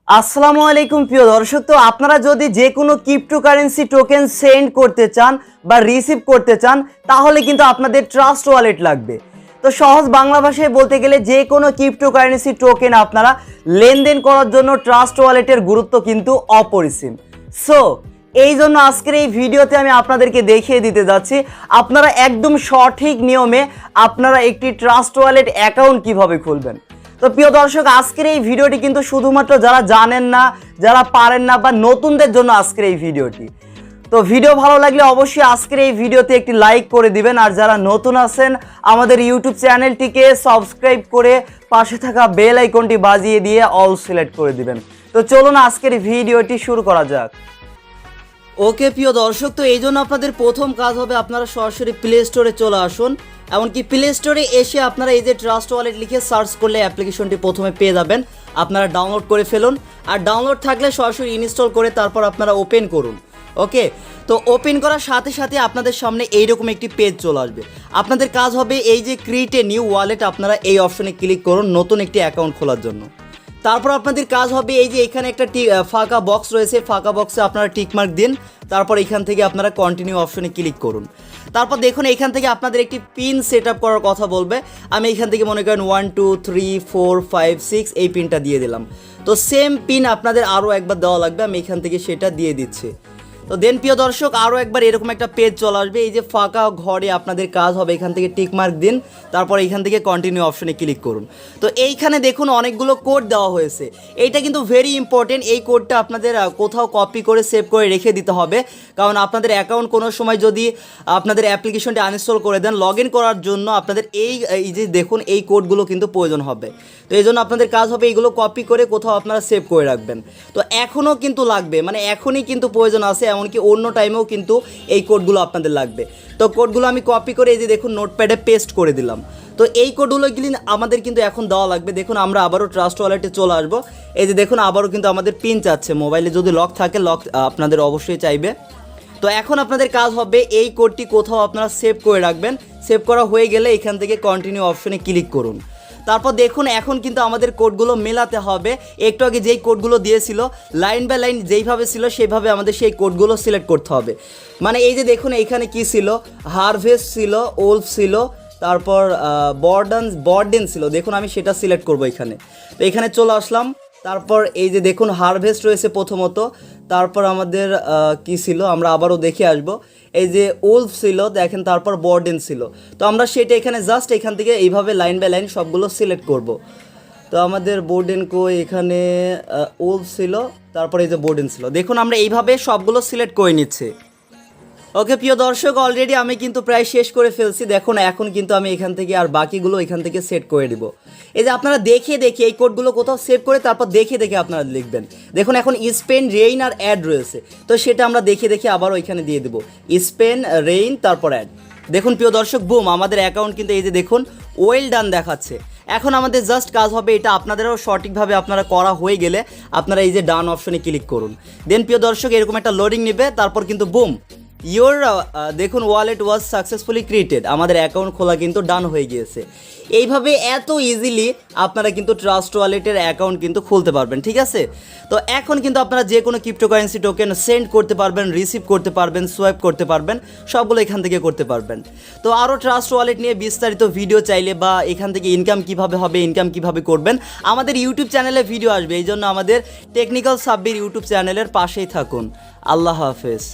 আসসালামু আলাইকুম প্রিয় দর্শক। তো আপনারা যদি যে কোনো ক্রিপ্টোকারেন্সি টোকেন সেন্ড করতে চান বা রিসিভ করতে চান তাহলে কিন্তু আপনাদের ট্রাস্ট ওয়ালেট লাগবে। তো সহজ বাংলা ভাষায় বলতে গেলে যে কোনো ক্রিপ্টোকারেন্সি টোকেন আপনারা লেনদেন করার জন্য ট্রাস্ট ওয়ালেটের গুরুত্ব কিন্তু অপরিসীম। সো এই জন্য আজকের এই ভিডিওতে আমি আপনাদেরকে দেখিয়ে দিতে যাচ্ছি আপনারা একদম সঠিক নিয়মে আপনারা একটি ট্রাস্ট ওয়ালেট অ্যাকাউন্ট কিভাবে খুলবেন। তো প্রিয় দর্শক, আজকের এই ভিডিওটি কিন্তু শুধুমাত্র যারা জানেন না, যারা পারেন না বা নতুনদের জন্য আজকের এই ভিডিওটি। তো ভিডিও ভালো লাগলে অবশ্যই আজকের এই ভিডিওতে একটি লাইক করে দিবেন, আর যারা নতুন আছেন আমাদের ইউটিউব চ্যানেলটিকে সাবস্ক্রাইব করে পাশে থাকা বেল আইকনটি বাজিয়ে দিয়ে অল সিলেক্ট করে দিবেন। তো চলুন আজকের ভিডিওটি শুরু করা যাক। ওকে প্রিয় দর্শক, তো এই জন্য আপনাদের প্রথম কাজ হবে আপনারা সরাসরি প্লে স্টোরে চলে আসুন। এমনকি প্লে স্টোরে এসে আপনারা এই যে ট্রাস্ট ওয়ালেট লিখে সার্চ করলে অ্যাপ্লিকেশনটি প্রথমে পেয়ে যাবেন। আপনারা ডাউনলোড করে ফেলুন, আর ডাউনলোড থাকলে সরাসরি ইনস্টল করে তারপর আপনারা ওপেন করুন। ওকে, তো ওপেন করার সাথে সাথে আপনাদের সামনে এইরকম একটি পেজ চলে আসবে। আপনাদের কাজ হবে এই যে ক্রিয়েট এ নিউ ওয়ালেট, আপনারা এই অপশনে ক্লিক করুন নতুন একটি অ্যাকাউন্ট খোলার জন্য। তারপর আপনাদের কাজ হবে এই যে এখানে একটা ফাঁকা বক্স রয়েছে, ফাঁকা বক্সে আপনারা টিকমার্ক দিন। তারপর এখান থেকে আপনারা কন্টিনিউ অপশনে ক্লিক করুন। তারপর দেখুন এখান থেকে আপনাদের একটি পিন সেট আপ করার কথা বলবে। আমি এখান থেকে মনে করেন 1 2 3 4 5 6 এই পিনটা দিয়ে দিলাম। তো সেম পিন আপনাদের আরও একবার দেওয়া লাগবে, আমি এখান থেকে সেটা দিয়ে দিচ্ছি। তো দেন প্রিয় দর্শক, আরও একবার এরকম একটা পেজ চলে আসবে। এই যে ফাঁকা ঘরে আপনাদের কাজ হবে এখান থেকে টিকমার্ক দিন, তারপর এইখান থেকে কন্টিনিউ অপশনে ক্লিক করুন। তো এইখানে দেখুন অনেকগুলো কোড দেওয়া হয়েছে। এইটা কিন্তু ভেরি ইম্পর্টেন্ট। এই কোডটা আপনাদের কোথাও কপি করে সেভ করে রেখে দিতে হবে, কারণ আপনাদের অ্যাকাউন্ট কোনো সময় যদি আপনাদের অ্যাপ্লিকেশনটি আনইনস্টল করে দেন, লগ ইন করার জন্য আপনাদের এই যে দেখুন এই কোডগুলো কিন্তু প্রয়োজন হবে। তো এই জন্য আপনাদের কাজ হবে এইগুলো কপি করে কোথাও আপনারা সেভ করে রাখবেন। তো এখনও কিন্তু লাগবে, মানে এখনই কিন্তু প্রয়োজন আছে, এমনকি অন্য টাইমেও কিন্তু এই কোডগুলো আপনাদের লাগবে। তো কোডগুলো আমি কপি করে এই যে দেখুন নোটপ্যাডে পেস্ট করে দিলাম। তো এই কোডগুলো আমাদের কিন্তু এখন দেওয়া লাগবে। দেখুন আমরা আবারও ট্রাস্ট ওয়ালেটে চলে আসবো। এই যে দেখুন আবারও কিন্তু আমাদের পিন চাচ্ছে, মোবাইলে যদি লক থাকে লক আপনাদের অবশ্যই চাইবে। তো এখন আপনাদের কাজ হবে এই কোডটি কোথাও আপনারা সেভ করে রাখবেন। সেভ করা হয়ে গেলে এখান থেকে কন্টিনিউ অপশনে ক্লিক করুন। তারপর দেখুন এখন কিন্তু আমাদের কোডগুলো মেলাতে হবে। একটু আগে যেই কোডগুলো দিয়েছিল লাইন বাই লাইন যেইভাবে ছিল সেইভাবে আমাদের সেই কোডগুলো সিলেক্ট করতে হবে। মানে এই যে দেখুন এইখানে কি ছিল, হারভেস্ট ছিল, ওলফ ছিল, তারপর বর্ডেন ছিল। দেখুন আমি সেটা সিলেক্ট করব এখানে। তো এখানে চলে আসলাম। তারপর এই যে দেখুন হারভেস্ট রয়েছে প্রথমত, তারপর আমাদের কি ছিল আমরা আবারও দেখে আসব। এই যে ওলফ ছিল দেখেন, তারপর বর্ডেন ছিল। তো আমরা সেটা এখানে জাস্ট এখান থেকে এইভাবে লাইন বাই লাইন সবগুলো সিলেক্ট করব। তো আমাদের বোর্ডেন এখানে ওলফ ছিল, তারপর এই যে বোর্ডেন ছিল। দেখুন আমরা এইভাবে সবগুলো সিলেক্ট করে নিচ্ছি। ওকে প্রিয় দর্শক, অলরেডি আমি কিন্তু প্রায় শেষ করে ফেলছি। দেখুন এখন কিন্তু আমি এখান থেকে আর বাকিগুলো এখান থেকে সেট করে দিব। এই যে আপনারা দেখে এই কোডগুলো কোথাও সেভ করে তারপর দেখে আপনারা লিখবেন। দেখুন এখন স্পেন, রেইন আর অ্যাড রয়েছে, তো সেটা আমরা দেখে আবারও এখানে দিয়ে দেবো স্পেন, রেইন, তারপর অ্যাড। দেখুন প্রিয় দর্শক, বুম আমাদের অ্যাকাউন্ট কিন্তু এই যে দেখুন ওয়েল ডান দেখাচ্ছে। এখন আমাদের জাস্ট কাজ হবে এটা আপনাদেরও সঠিকভাবে আপনারা করা হয়ে গেলে আপনারা এই যে ডান অপশনে ক্লিক করুন। দেন প্রিয় দর্শক এরকম একটা লোডিং নেবে, তারপর কিন্তু বুম দেখুন ওয়ালেট ওয়াজ সাকসেসফুলি ক্রিয়েটেড, আমাদের অ্যাকাউন্ট খোলা কিন্তু ডান হয়ে গিয়েছে। এইভাবে এত ইজিলি আপনারা কিন্তু ট্রাস্ট ওয়ালেটের অ্যাকাউন্ট কিন্তু খুলতে পারবেন। ঠিক আছে, তো এখন কিন্তু আপনারা যে কোনো ক্রিপ্টোকারেন্সি টোকেন সেন্ড করতে পারবেন, রিসিভ করতে পারবেন, সোয়াইপ করতে পারবেন, সবগুলো এখান থেকে করতে পারবেন। তো আরও ট্রাস্ট ওয়ালেট নিয়ে বিস্তারিত ভিডিও চাইলে বা এখান থেকে ইনকাম কিভাবে হবে, ইনকাম কিভাবে করবেন, আমাদের ইউটিউব চ্যানেলে ভিডিও আসবে। এই জন্য আমাদের টেকনিক্যাল সাব্বির ইউটিউব চ্যানেলের পাশেই থাকুন। আল্লাহ হাফেজ।